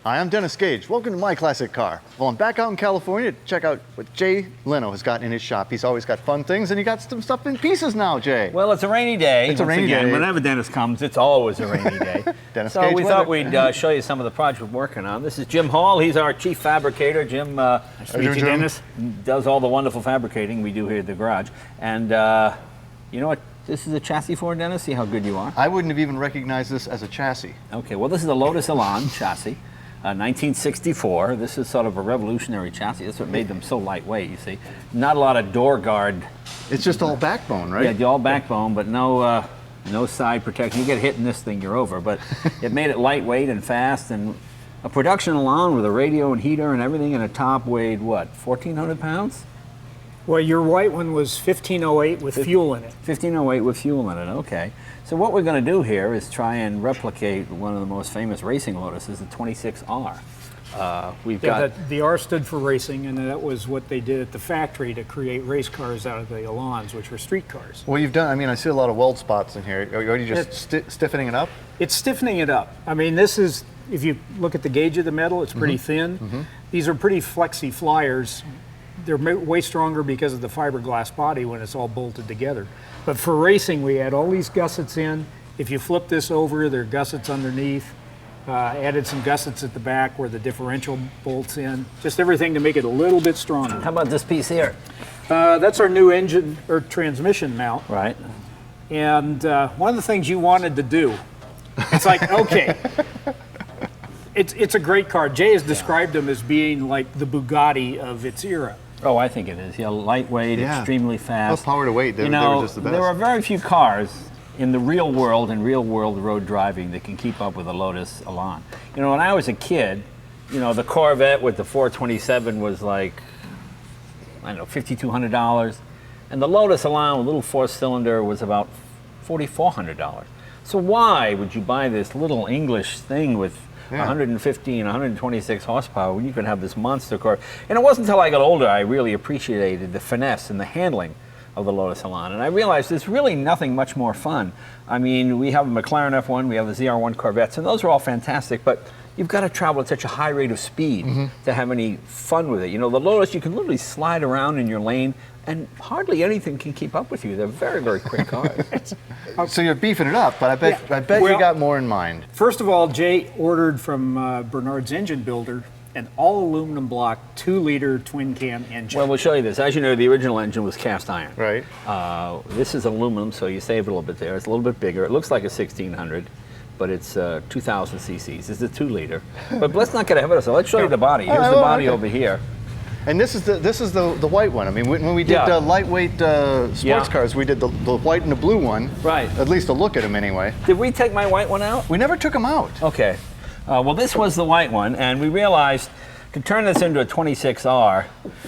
Hi, I'm Dennis Gage. Welcome to My Classic Car. Well, I'm back out in California to check out what Jay Leno has got in his shop. He's always got fun things, and he got some stuff in pieces now, Jay. Well, it's a rainy day. It's a rainy day. Whenever Dennis comes, it's always a rainy day. Dennis so Gage we weather. thought we'd show you some of the projects we're working on. This is Jim Hall. He's our chief fabricator. Jim, nice to meet you, Dennis. Does all the wonderful fabricating we do here at the garage. And you know what this is a chassis for, Dennis? See how good you are? I wouldn't have even recognized this as a chassis. Okay, well, this is a Lotus Elan chassis. 1964. This is sort of a revolutionary chassis. That's what made them so lightweight, you see. Not a lot of door guard. It's just all backbone, right? Yeah, the all backbone, but no side protection. You get hit in this thing, you're over. But it made it lightweight and fast, and a production Elan with a radio and heater and everything, and a top weighed, what, 1,400 pounds? Well, your white one was 1508 with fuel in it. 1508 with fuel in it, okay. So what we're going to do here is try and replicate one of the most famous racing Lotuses, the 26R. The R stood for racing, and that was what they did at the factory to create race cars out of the Elans, which were street cars. Well, you've done, I mean, I see a lot of weld spots in here. Are you just stiffening it up? It's stiffening it up. I mean, this is, if you look at the gauge of the metal, it's pretty thin. These are pretty flexy flyers. They're way stronger because of the fiberglass body when it's all bolted together. But for racing, we had all these gussets in. If you flip this over, there are gussets underneath. Added some gussets at the back where the differential bolts in. Just everything to make it a little bit stronger. How about this piece here? That's our new engine or transmission mount. Right. And one of the things you wanted to do, it's like, okay, it's a great car. Jay has described them as being like the Bugatti of its era. Oh, I think it is. Yeah, lightweight, extremely fast. Well, power to weight, they were just the best. There are very few cars in the real world and real world road driving that can keep up with a Lotus Elan. You know, when I was a kid, you know, the Corvette with the 427 was like, I don't know, $5,200. And the Lotus Elan with a little four-cylinder was about $4,400. So why would you buy this little English thing with 115, 126 horsepower when you could have this monster car? And it wasn't until I got older I really appreciated the finesse and the handling of the Lotus Elan. And I realized there's really nothing much more fun. I mean, we have the McLaren F1, we have the ZR1 Corvettes, and those are all fantastic, but you've got to travel at such a high rate of speed to have any fun with it. You know, the Lotus, you can literally slide around in your lane and hardly anything can keep up with you. They're very, very quick cars. So you're beefing it up, but I bet you got more in mind. First of all, Jay ordered from Bernard's engine builder an all-aluminum block 2-liter twin-cam engine. Well, we'll show you this. As you know, the original engine was cast iron. Right. This is aluminum, so you save a little bit there. It's a little bit bigger. It looks like a 1600, but it's 2,000 cc's. It's a 2-liter. But let's not get ahead of ourselves. Let's show you the body. Here's the body over here. And this is the white one. I mean, when we did lightweight sports cars, we did the white and the blue one. Right. At least to look at them anyway. Did we take my white one out? We never took them out. Okay. Well, this was the white one, and we realized to turn this into a 26R,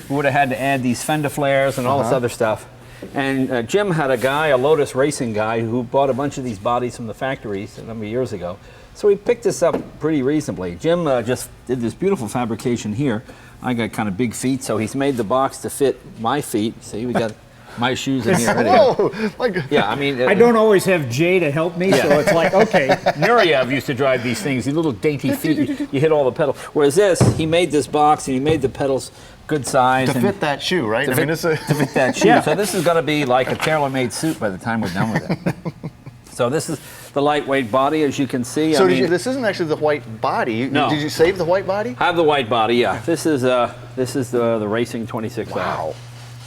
we would have had to add these fender flares and all this other stuff. And Jim had a guy, a Lotus racing guy, who bought a bunch of these bodies from the factories a number of years ago. So we picked this up pretty reasonably. Jim just did this beautiful fabrication here. I got kind of big feet, so he's made the box to fit my feet. See, we got my shoes in here. Yeah, I mean, I don't always have Jay to help me, so it's like, okay. Nuriev used to drive these things, these little dainty feet. You hit all the pedals. Whereas this, he made this box and he made the pedals good size. To fit that shoe, right? To fit that shoe. So this is going to be like a tailor-made suit by the time we're done with it. So this is the lightweight body, as you can see. So this isn't actually the white body. No. Did you save the white body? I have the white body, yeah. This is the racing 26R. Wow.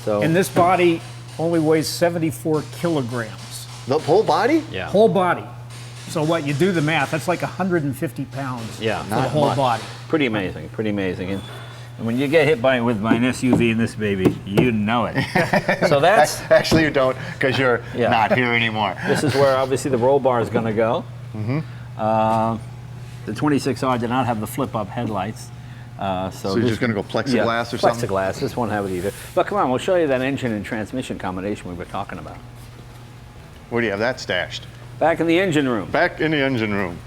So, and this body only weighs 74 kilograms. The whole body? Yeah. Whole body. So what, you do the math, that's like 150 pounds for the whole body. Pretty amazing, pretty amazing. And when you get hit with an SUV in this baby, you know it. So that's... Actually you don't, because you're not here anymore. This is where obviously the roll bar is going to go. The 26R did not have the flip-up headlights. So you're just going to go plexiglass or something? Plexiglass. This won't have it either. But come on, we'll show you that engine and transmission combination we were talking about. Where do you have that stashed? Back in the engine room. Back in the engine room.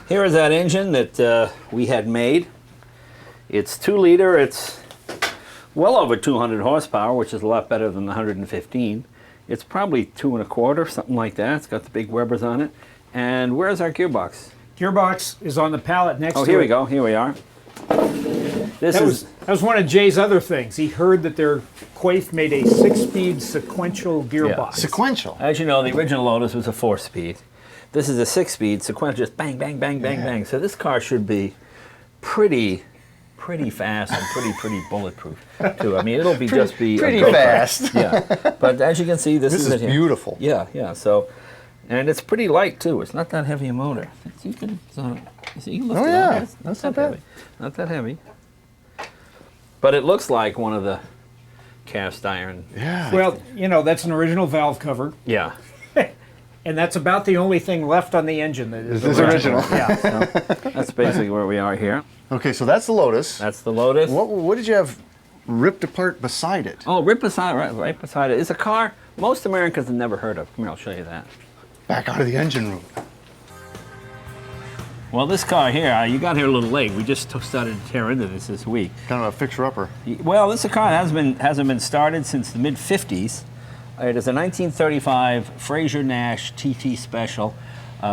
Here is that engine that we had made. It's 2-liter. It's well over 200 horsepower, which is a lot better than the 115. It's probably 2 1/4, something like that. It's got the big Webers on it. And where's our gearbox? Gearbox is on the pallet next to it. Oh, here we go. Here we are. That was one of Jay's other things. He heard that their Quaife made a 6-speed sequential gearbox. Sequential. As you know, the original Lotus was a 4-speed. This is a 6-speed sequential, just bang, bang, bang, bang, bang. So this car should be pretty fast and pretty bulletproof too. I mean, it'll be just be pretty a go-kart. fast. Yeah, but as you can see, this This is it here. beautiful. Yeah. So, and it's pretty light too. It's not that heavy a motor. You can lift Oh, it yeah. up. It's That's not not heavy. Not that heavy. But it looks like one of the cast iron. Yeah. Well, you know, that's an original valve cover, Yeah. and that's about the only thing left on the engine that is This is original. Yeah. That's basically where we are here. Okay, so that's the Lotus. That's the Lotus. What did you have ripped apart beside it? Oh, right beside it is a car most Americans have never heard of. Come here, I'll show you that. Back out of the engine room. Well, this car here, you got here a little late. We just started to tear into this week. Kind of a fixer-upper. Well, this is a car that hasn't been started since the mid-50s. It is a 1935 Frazer Nash TT Special,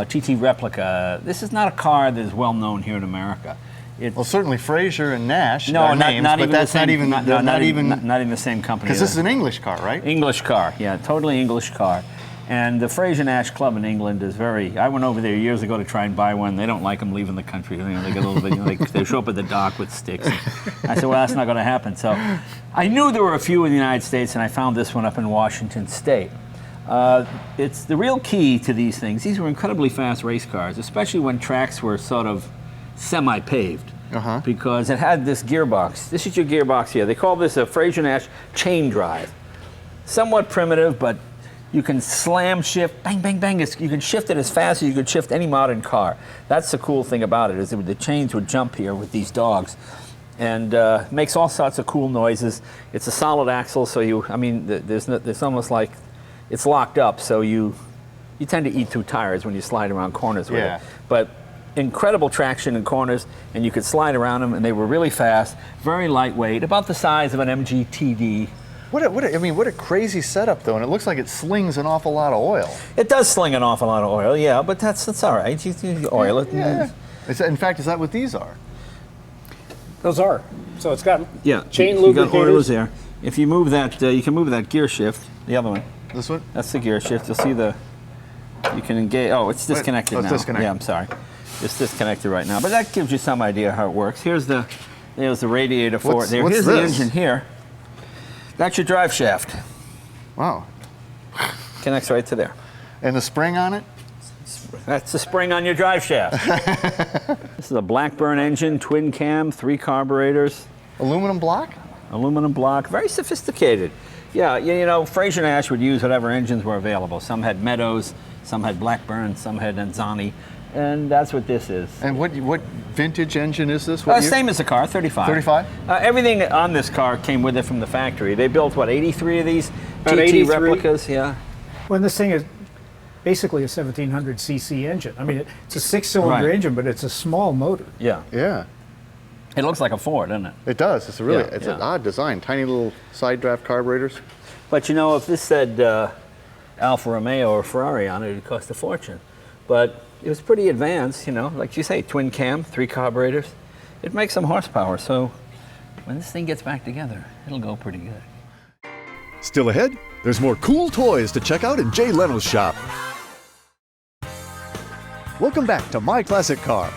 TT Replica. This is not a car that is well known here in America. Well, certainly Frazer and Nash. No, are not names, even but that's the same, not even not even the same company. because this is an English car, right? English car, yeah, totally English car. And the Frazer Nash Club in England is very. I went over there years ago to try and buy one. They don't like them leaving the country. You know, they get a little bit. You know, they show up at the dock with sticks. I said, well, that's not going to happen. So, I knew there were a few in the United States, and I found this one up in Washington State. It's the real key to these things. These were incredibly fast race cars, especially when tracks were sort of semi-paved. Because it had this gearbox. This is your gearbox here. They call this a Frazer Nash chain drive. Somewhat primitive, but you can slam shift, bang, bang, bang. You can shift it as fast as you could shift any modern car. That's the cool thing about it, is that the chains would jump here with these dogs. And makes all sorts of cool noises. It's a solid axle, so there's almost like it's locked up, so you tend to eat through tires when you slide around corners with it. But incredible traction in corners, and you could slide around them, and they were really fast, very lightweight, about the size of an MGTD. What a crazy setup, though, and it looks like it slings an awful lot of oil. It does sling an awful lot of oil, yeah, but that's all right. You oil it. Yeah. In fact, is that what these are? Those are. So it's got chain you got oilers lubricators. there. If you move that, you can move that gear shift. The other one. This one? That's the gear shift. You'll see you can engage. Oh, it's disconnected it's now. disconnected. Yeah, I'm sorry. It's disconnected right now, but that gives you some idea how it works. There's the radiator for it. Here's the engine here. That's your drive shaft. Wow. Connects right to there. And the spring on it? That's the spring on your drive shaft. This is a Blackburn engine, twin cam, 3 carburetors. Aluminum block? Aluminum block, very sophisticated. Yeah, you know, Frazer Nash would use whatever engines were available. Some had Meadows, some had Blackburn, some had Anzani, and that's what this is. And what vintage engine is this? What year? Same as the car, 35. 35? Everything on this car came with it from the factory. They built, 83 of these? About TT 83. replicas, yeah. When this thing is basically a 1700 cc engine. I mean, it's a 6-cylinder Right. engine, but it's a small motor. Yeah. Yeah. It looks like a Ford, doesn't it? It does. It's Yeah, an odd design. Tiny little side draft carburetors. But you know, if this said Alfa Romeo or Ferrari on it, it'd cost a fortune. But it was pretty advanced, you know, like you say, twin cam, 3 carburetors. It makes some horsepower, so when this thing gets back together, it'll go pretty good. Still ahead, there's more cool toys to check out in Jay Leno's shop. Welcome back to My Classic Car.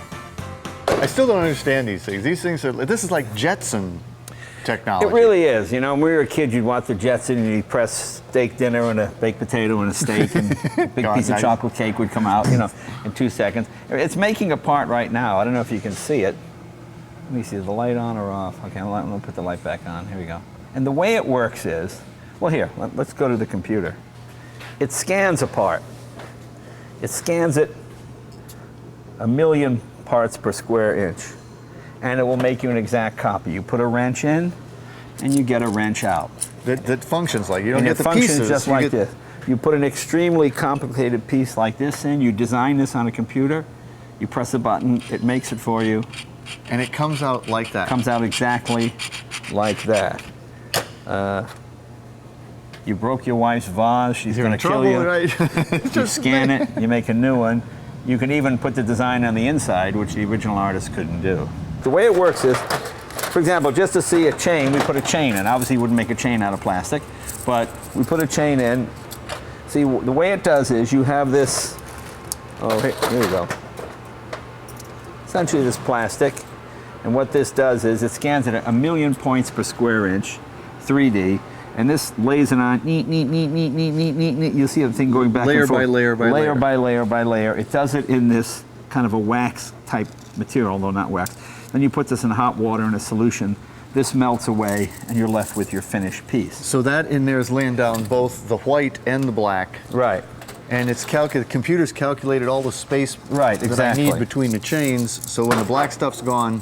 I still don't understand these things. These things are, this is like Jetson technology. It really is. You know, when we were a kid, you'd watch the Jetson and you'd press steak dinner and a baked potato and a steak and a big God, piece of nice. chocolate cake would come out, you know, in 2 seconds. It's making a part right now. I don't know if you can see it. Let me see, is the light on or off? Okay, I'm going to put the light back on. Here we go. And the way it works is, well, here, let's go to the computer. It scans a part. It scans it 1,000,000 parts per square inch, and it will make you an exact copy. You put a wrench in, and you get a wrench out. That functions like, you don't And get it the functions pieces. just you like get- this. You put an extremely complicated piece like this in, you design this on a computer, you press a button, it makes it for you, And it comes out like that. comes out exactly like that. You broke your wife's vase, she's You're going in to kill trouble, you. right? You scan it, you make a new one, You can even put the design on the inside, which the original artist couldn't do. The way it works is, for example, just to see a chain, we put a chain in. Obviously, you wouldn't make a chain out of plastic, but we put a chain in. See, the way it does is you have this, here you go. Essentially this plastic, and what this does is it scans it at 1,000,000 points per square inch, 3D, and this lays it on, neat. You'll see the thing going back Layer and forth. by layer by layer. Layer by layer by layer. It does it in this kind of a wax type material, though not wax. Then you put this in hot water in a solution. This melts away, and you're left with your finished piece. So that in there is laying down both the white and the black. Right. And it's computer's calculated all the space Right, that exactly. I need between the chains, so when the black stuff's gone,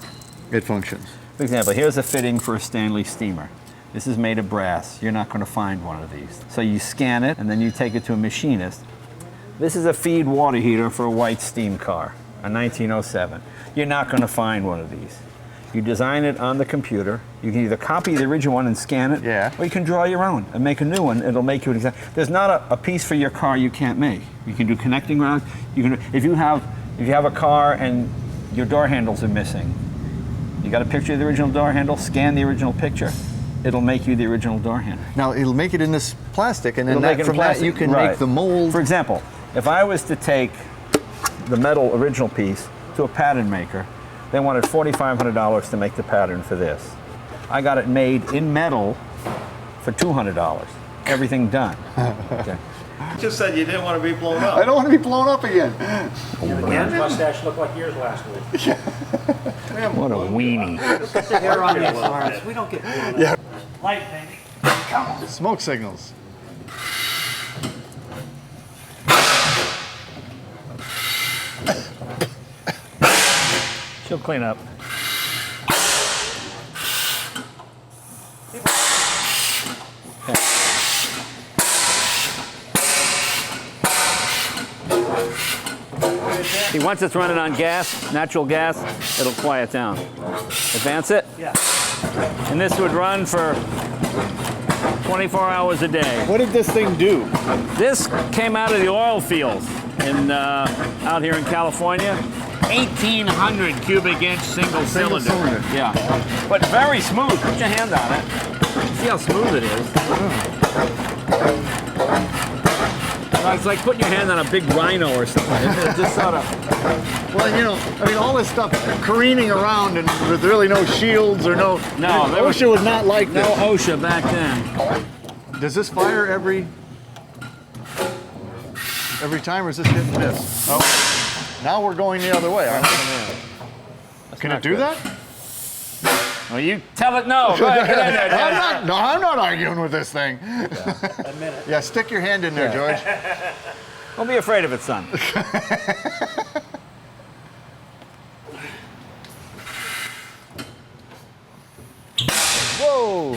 it functions. For example, here's a fitting for a Stanley steamer. This is made of brass. You're not going to find one of these. So you scan it, and then you take it to a machinist. This is a feed water heater for a white steam car, a 1907. You're not going to find one of these. You design it on the computer. You can either copy the original one and scan it, Yeah. or you can draw your own and make a new one. It'll make you an exact. There's not a piece for your car you can't make. You can do connecting rods. You can, if you have a car and your door handles are missing, you got a picture of the original door handle. Scan the original picture. It'll make you the original door handle. Now it'll make it in this plastic, and then It'll make it in from plastic. that you can Right. make the mold. For example, if I was to take the metal original piece to a pattern maker, they wanted $4,500 to make the pattern for this. I got it made in metal for $200. Everything done. Okay. You just said you didn't want to be blown I up. don't want to be blown up again. Dan's mustache looked like yours last week. What a weenie. Hair on these arms. We don't get blown up. Light, baby. Smoke signals. She'll clean up. See, once it's running on gas, natural gas, it'll quiet down. Advance it? Yeah. And this would run for 24 hours a day. What did this thing do? This came out of the oil fields out here in California. 1,800 cubic inch single cylinder. cylinder. Yeah. But very smooth. Put your hand on it. See how smooth it is. It's like putting your hand on a big rhino or something. It just sort of. Well, you know, I mean, all this stuff careening around and with really no shields or no. No, there was- OSHA was not like No this. OSHA back then. Does this fire every time, or is this hit and miss? Oh, now we're going the other way, aren't we? Can it do that? Well, you tell it no. Go ahead, get in there, Dad. I'm not arguing with this thing. Admit it. Yeah, stick your hand in there, George. Don't be afraid of it, son. Whoa.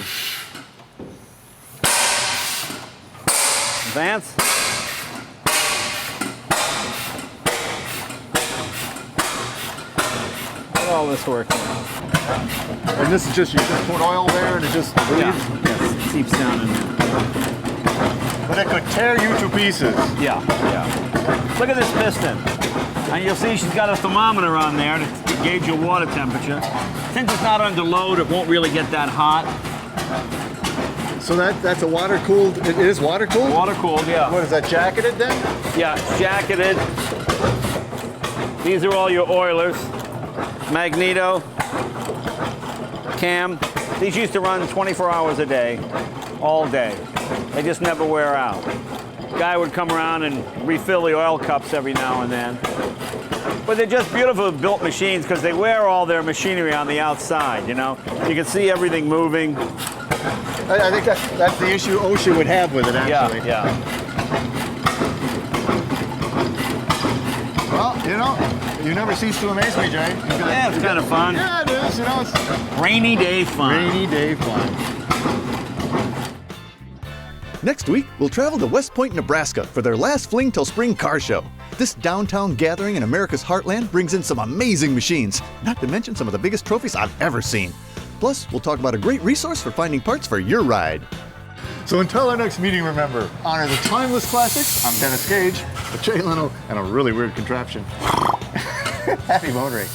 Advance. Get all this working. And this is just, you just put oil there and it just leaves? Yes, it seeps down in there. But it could tear you to pieces. Yeah. Look at this piston. And you'll see she's got a thermometer on there to gauge your water temperature. Since it's not under load, it won't really get that hot. So that's a water cooled, it is water cooled? Water cooled, yeah. What is that, jacketed then? Yeah, jacketed. These are all your oilers. Magneto, cam. These used to run 24 hours a day, all day. They just never wear out. Guy would come around and refill the oil cups every now and then. But they're just beautiful built machines because they wear all their machinery on the outside, you know? You can see everything moving. I think that's the issue OSHA would have with it, actually. Yeah. Well, you know, you never cease to amaze me, Jay. Yeah, it's kind of fun. Yeah, it is. You know, it's Rainy day fun. rainy day fun. Next week, we'll travel to West Point, Nebraska for their last Fling Till Spring car show. This downtown gathering in America's heartland brings in some amazing machines, not to mention some of the biggest trophies I've ever seen. Plus, we'll talk about a great resource for finding parts for your ride. So until our next meeting, remember, honor the timeless classics. I'm Dennis Gage with Jay Leno and a really weird contraption. Happy motoring.